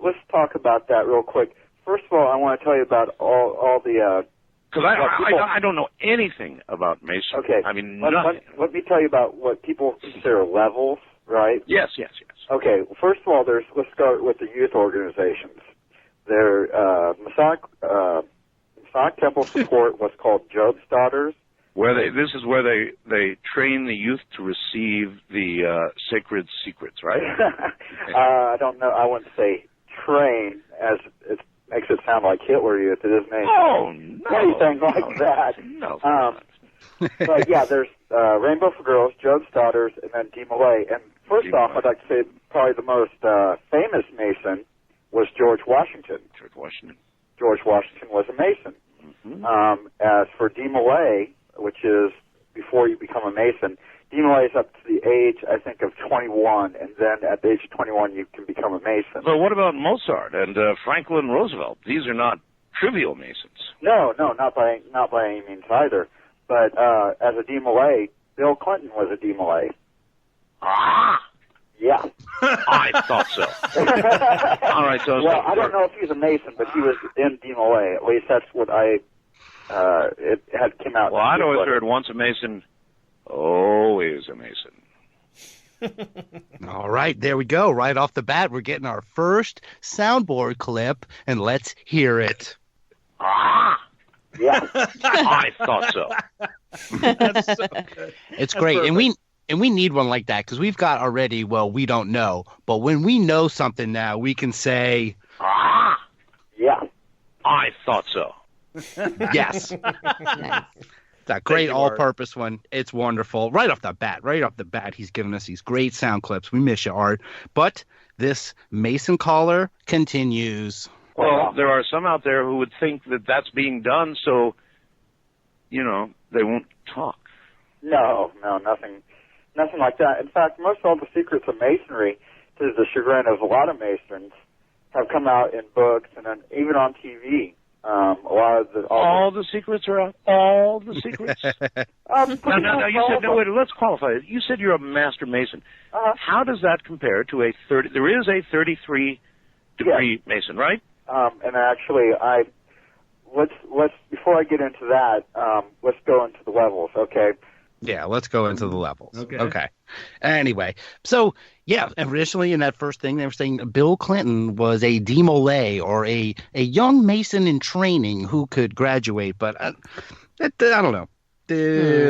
let's talk about that real quick. First of all, I want to tell you about all the. Because I don't know anything about Masonry. Okay. I mean, nothing. Let me tell you about what people consider levels, right? Yes. Okay. Well, first of all, let's start with the youth organizations. Their Masonic Temple support what's called Job's Daughters. This is where they train the youth to receive the sacred secrets, right? I don't know. I wouldn't say train, as it makes it sound like Hitler Youth. It isn't anything like that. No. But yeah, there's Rainbow for Girls, Job's Daughters, and then D. Millay. And first off, I'd like to say probably the most famous Mason was George Washington. George Washington was a Mason. Mm-hmm. As for D. Millay, which is before you become a Mason, D. Millay is up to the age, I think, of 21, and then at the age of 21 you can become a Mason. But what about Mozart and Franklin Roosevelt? These are not trivial Masons. No, not by any means either. But as a D. Millay, Bill Clinton was a D. Millay. Ah! Yeah. I thought so. All right, so... Well, I don't know if he's a Mason, but he was in D. Millay. At least that's what it had come out. Well, I'd always heard once a Mason, always a Mason. All right, there we go. Right off the bat, we're getting our first soundboard clip, and let's hear it. Ah! Yeah. I thought so. That's so good. It's great. Perfect. And we need one like that because we've got already, well, we don't know. But when we know something now, we can say, ah! Yeah. I thought so. Yes. Nice. That great all-purpose one. It's wonderful. Right off the bat, he's giving us these great sound clips. We miss you, Art. But this Mason caller continues. Well, there are some out there who would think that that's being done so, they won't talk. No, nothing like that. In fact, most all the secrets of Masonry, to the chagrin of a lot of Masons, have come out in books and then even on TV. All the secrets are out. All the secrets. No. You said no. Wait. Let's qualify it. You said you're a master Mason. How does that compare to a 30? There is a 33 degree Mason, right? And actually, let's before I get into that, let's go into the levels, okay? Yeah, let's go into the levels. Okay. Anyway, so yeah, originally in that first thing, they were saying Bill Clinton was a D. Millay or a young Mason in training who could graduate. But I don't know.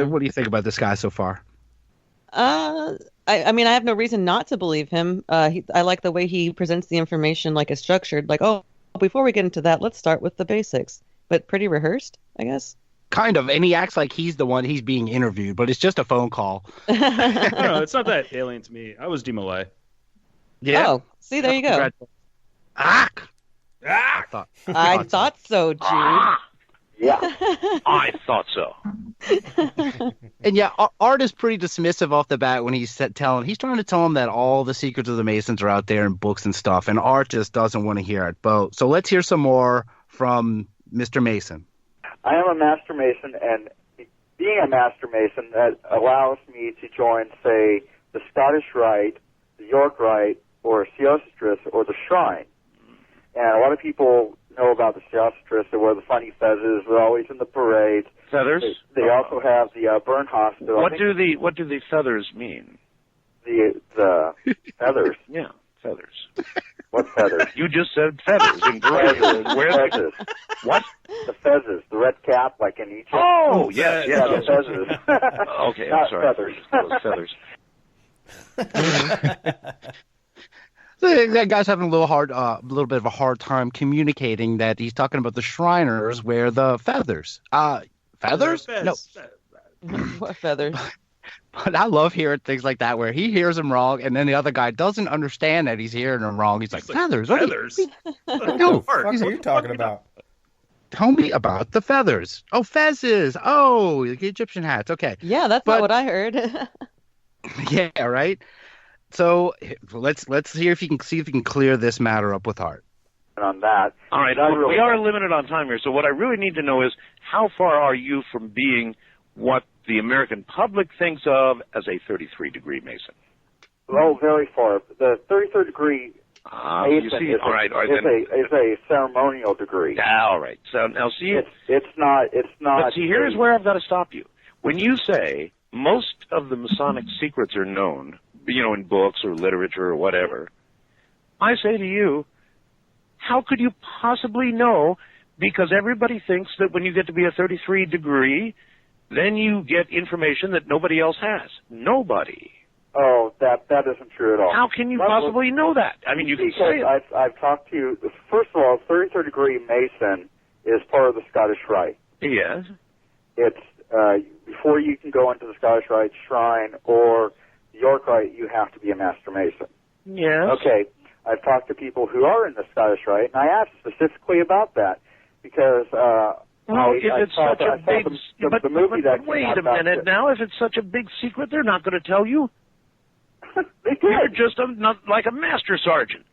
What do you think about this guy so far? I mean, I have no reason not to believe him. I like the way he presents the information, like it's structured. Like, before we get into that, let's start with the basics. But pretty rehearsed, I guess. Kind of, and he acts like he's the one he's being interviewed, but it's just a phone call. No, it's not that alien to me. I was D. Millay. Yeah. Oh, see, there you go. I thought so, Jude. Yeah. I thought so. And yeah, Art is pretty dismissive off the bat when he's trying to tell him that all the secrets of the Masons are out there in books and stuff, and Art just doesn't want to hear it. So let's hear some more from Mr. Mason. I am a Master Mason, and being a Master Mason, that allows me to join, say, the Scottish Rite, the York Rite, or Sceostris, or the Shrine. And a lot of people know about the Sceostris. They wear the funny feathers. They're always in the parades. Feathers? They also have the burn hospital. What do the feathers mean? The feathers? Yeah, feathers. What feathers? You just said feathers. Feathers. What? The feathers, the red cap, like in Egypt. Oh, yes. The feathers. Okay, I'm sorry. Feathers. That guy's having a little bit of a hard time communicating that he's talking about the Shriners wear the feathers. Feathers? No. What feathers? But I love hearing things like that where he hears him wrong, and then the other guy doesn't understand that he's hearing him wrong. He's like, feathers? Feathers? No, What are you talking about? Tell me about the feathers. Oh, fezzes. Oh, the Egyptian hats. Okay. Yeah, that's not what I heard. Yeah, right? So let's see if you can clear this matter up with Art. On that. All right, we are limited on time here, so what I really need to know is how far are you from being what the American public thinks of as a 33-degree Mason? Oh, very far. The 33rd degree You see, all right, it's a ceremonial degree. All right. So now, see, it's not. But see, here's where I've got to stop you. When you say most of the Masonic secrets are known, in books or literature or whatever, I say to you, how could you possibly know? Because everybody thinks that when you get to be a 33 degree, then you get information that nobody else has. Nobody. Oh, that isn't true at all. How can you possibly know that? I mean, you can say it. I've talked to you. First of all, 33rd degree Mason is part of the Scottish Rite. Yes. It's before you can go into the Scottish Rite Shrine or the York Rite, you have to be a Master Mason. Yes. Okay. I've talked to people who are in the Scottish Rite, and I asked specifically about that because if it's such a big the movie that wait a minute now. If it's such a big secret, they're not going to tell you. They did. You're just not like a master sergeant.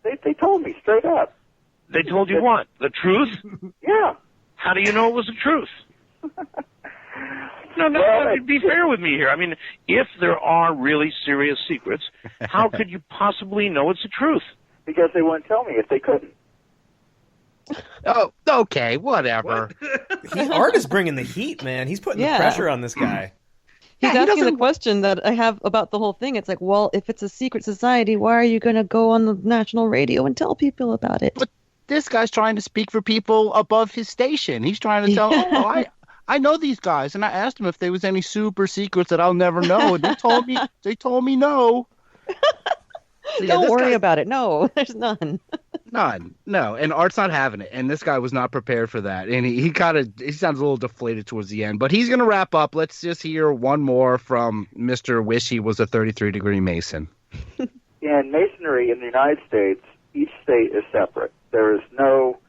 They told me straight up. They told you what? The truth? Yeah. How do you know it was the truth? No, be fair with me here. I mean, if there are really serious secrets, how could you possibly know it's the truth? Because they wouldn't tell me if they couldn't. Oh, okay, whatever. Art is bringing the heat, man. He's putting the pressure on this guy. He's asking the question that I have about the whole thing. It's like, well, if it's a secret society, why are you going to go on the national radio and tell people about it? But this guy's trying to speak for people above his station. He's trying to tell, I know these guys, and I asked them if there was any super secrets that I'll never know, and they told me no. Don't worry about it. No, there's none. None. No. And Art's not having it. And this guy was not prepared for that. And he sounds a little deflated towards the end. But he's going to wrap up. Let's just hear one more from Mr. Wish he was a 33-degree Mason. In Masonry in the United States, each state is separate. There is no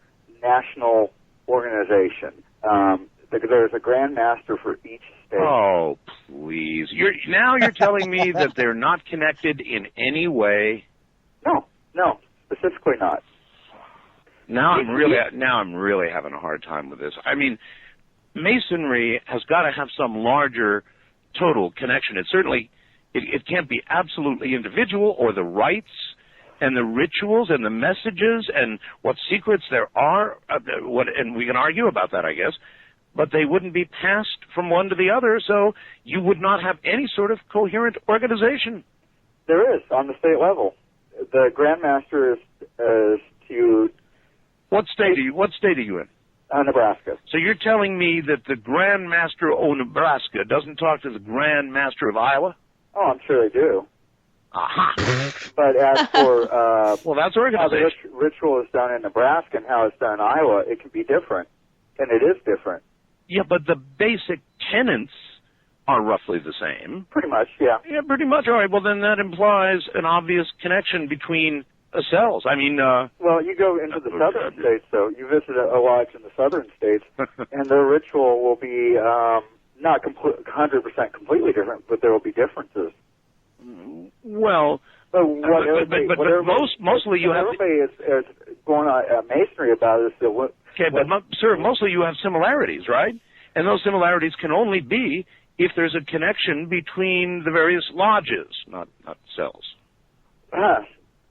national organization. There's a Grand Master for each state. Oh, please. You're telling me that they're not connected in any way? No, specifically not. Now I'm really having a hard time with this. I mean, Masonry has got to have some larger total connection. It certainly it can't be absolutely individual, or the rites and the rituals and the messages and what secrets there are. And we can argue about that, I guess. But they wouldn't be passed from one to the other, so you would not have any sort of coherent organization. There is, on the state level. The Grand Master is to... What state are you in? Nebraska. So you're telling me that the Grand Master of Nebraska doesn't talk to the Grand Master of Iowa? Oh, I'm sure they do. Aha. But as for well, that's organization. How the ritual is done in Nebraska and how it's done in Iowa, it can be different. And it is different. Yeah, but the basic tenets are roughly the same. Pretty much, yeah. Yeah, pretty much. All right, well, then that implies an obvious connection between cells. I mean... well, you go into the southern states, though. You visit a lodge in the southern states, and their ritual will be not 100% completely different, but there will be differences. Well... mostly you have... Everybody is going on Masonry about it. Okay, but sir, mostly you have similarities, right? And those similarities can only be if there's a connection between the various lodges, not cells.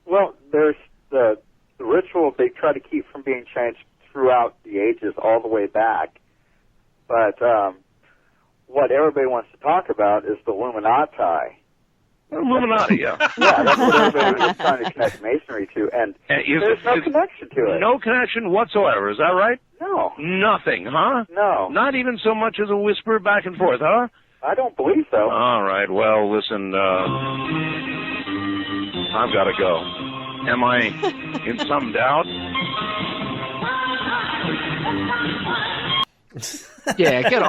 Well, there's the ritual they try to keep from being changed throughout the ages all the way back. But what everybody wants to talk about is the illuminati. Illuminati, yeah. Yeah, that's what everybody is trying to connect Masonry to, and there's no connection to it. No connection whatsoever, is that right? No. Nothing, huh? No. Not even so much as a whisper back and forth, huh? I don't believe so. All right, well, listen, I've got to go. Am I in some doubt? Yeah, get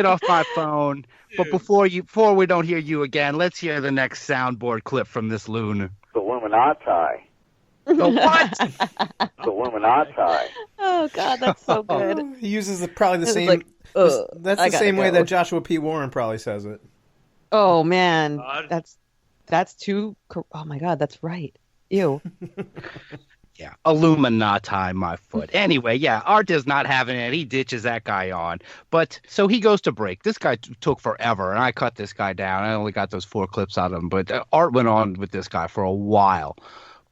off my phone. But before we don't hear you again, let's hear the next soundboard clip from this loon. The illuminati. The what? The illuminati. Oh God, that's so good. He uses probably the same. Like, that's the same way that Joshua P. Warren probably says it. Oh man, that's too. Oh my God, that's right. Ew. Yeah. Illuminati, my foot. Anyway, yeah, Art is not having it. He ditches that guy on. But so he goes to break. This guy took forever, and I cut this guy down. I only got those 4 clips out of him. But Art went on with this guy for a while.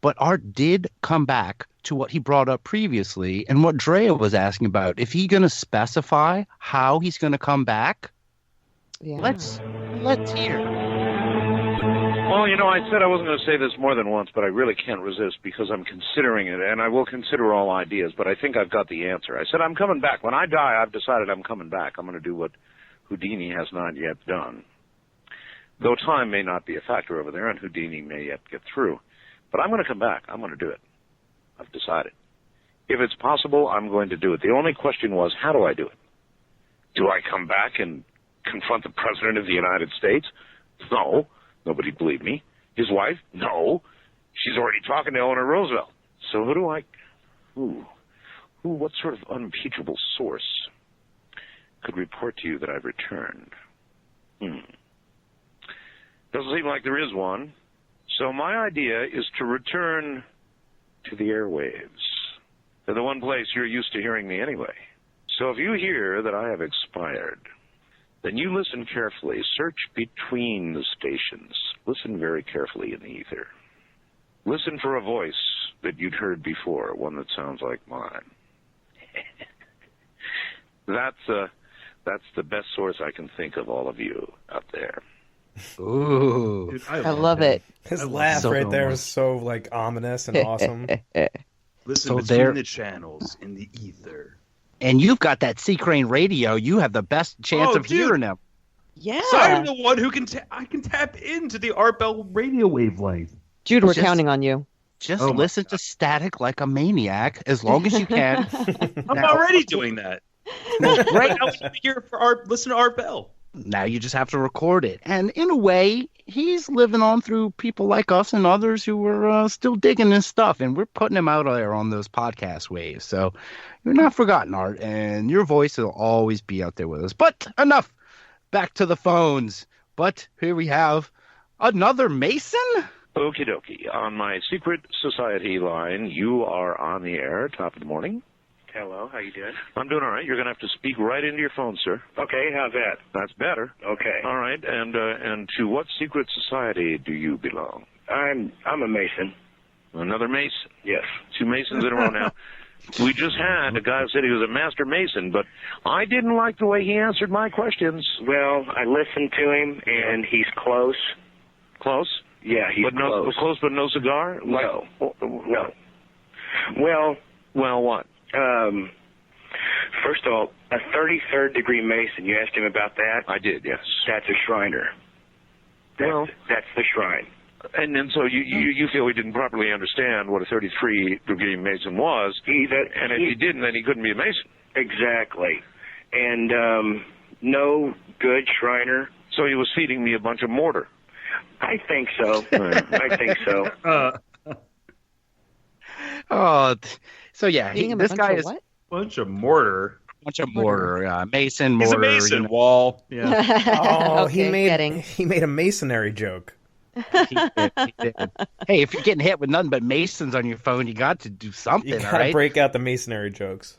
But Art did come back to what he brought up previously and what Drea was asking about. If he's going to specify how he's going to come back, let's hear. Well, you know, I said I wasn't going to say this more than once, but I really can't resist because I'm considering it, and I will consider all ideas, but I think I've got the answer. I said I'm coming back. When I die, I've decided I'm coming back. I'm going to do what Houdini has not yet done. Though time may not be a factor over there, and Houdini may yet get through. But I'm going to come back. I'm going to do it. I've decided. If it's possible, I'm going to do it. The only question was, how do I do it? Do I come back and confront the President of the United States? No. Nobody believed me. His wife? No. She's already talking to Eleanor Roosevelt. So who do I... what sort of unimpeachable source could report to you that I've returned? Doesn't seem like there is one. So my idea is to return to the airwaves. They're the one place you're used to hearing me anyway. So if you hear that I have expired, then you listen carefully. Search between the stations. Listen very carefully in the ether. Listen for a voice that you'd heard before, one that sounds like mine. That's the best source I can think of, all of you out there. Ooh. Dude, I love it. His laugh right there was so, like, ominous and awesome. Listen between the channels in the ether. And you've got that C-Crane radio. You have the best chance of hearing them. Yeah. So I'm the one who can tap into the Art Bell radio wavelength. Jude, we're counting on you. Just listen to static like a maniac as long as you can. I'm already doing that. Right now, I'm here for listen to Art Bell. Now you just have to record it. And in a way, he's living on through people like us and others who are still digging his stuff. And we're putting him out there on those podcast waves. So you're not forgotten, Art. And your voice will always be out there with us. But enough. Back to the phones. But here we have another Mason. Okie dokie. On my secret society line, you are on the air. Top of the morning. Hello, how you doing? I'm doing all right. You're going to have to speak right into your phone, sir. Okay, how's that? That's better. Okay. All right, and to what secret society do you belong? I'm a Mason. Another Mason? Yes. 2 Masons in a row now. We just had a guy who said he was a master Mason, but I didn't like the way he answered my questions. Well, I listened to him, and he's close. Close? Yeah, he's close. Close but no cigar? No. No. Well, what? First of all, a 33rd degree Mason, you asked him about that? I did, yes. That's a Shriner. That's the shrine. And then so you feel he didn't properly understand what a 33 degree Mason was, and if he didn't, then he couldn't be a Mason. Exactly. And no good Shriner. So he was feeding me a bunch of mortar. I think so. I think so. So yeah, this guy is what? Bunch of mortar. Mason mortar. He's a Mason wall. Yeah. Okay, he made a masonry joke. He did. Hey, if you're getting hit with nothing but Masons on your phone, you got to do something. You gotta break out the masonry jokes.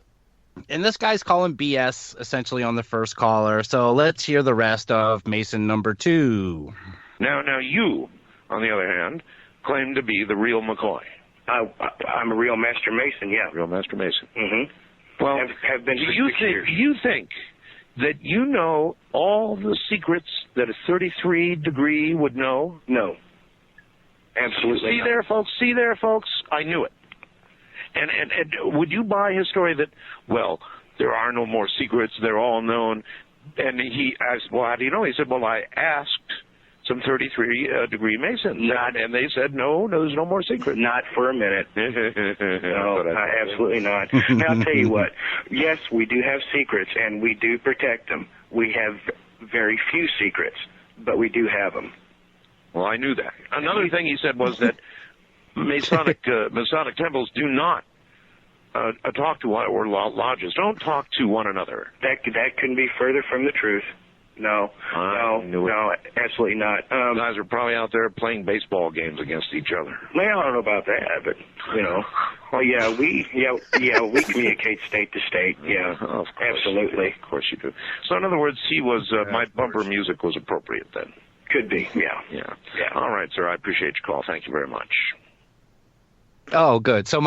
And this guy's calling BS essentially on the first caller. So let's hear the rest of Mason number 2. Now you, on the other hand, claim to be the real McCoy. I'm a real Master Mason, yeah. Real Master Mason. Mm-hmm. Well, have been for 6 years. Do you think that you know all the secrets that a 33 degree would know? No. Absolutely See there, folks? I knew it. And would you buy his story that, well, there are no more secrets, they're all known? And he asked, well, how do you know? He said, well, I asked some 33 degree Masons, and they said, no, there's no more secrets. Not for a minute. No, absolutely not. Now, I'll tell you what. Yes, we do have secrets, and we do protect them. We have very few secrets, but we do have them. Well, I knew that. Another thing he said was that Masonic temples do not talk to one, or lodges don't talk to one another. That couldn't be further from the truth. No, absolutely not. Guys are probably out there playing baseball games against each other. Well, I don't know about that, but oh yeah, we communicate state to state. Yeah, of course. Absolutely. Of course you do. So in other words, he was my bumper music was appropriate then. Could be. Yeah. Yeah. All right, sir. I appreciate your call. Thank you very much. Oh, good. So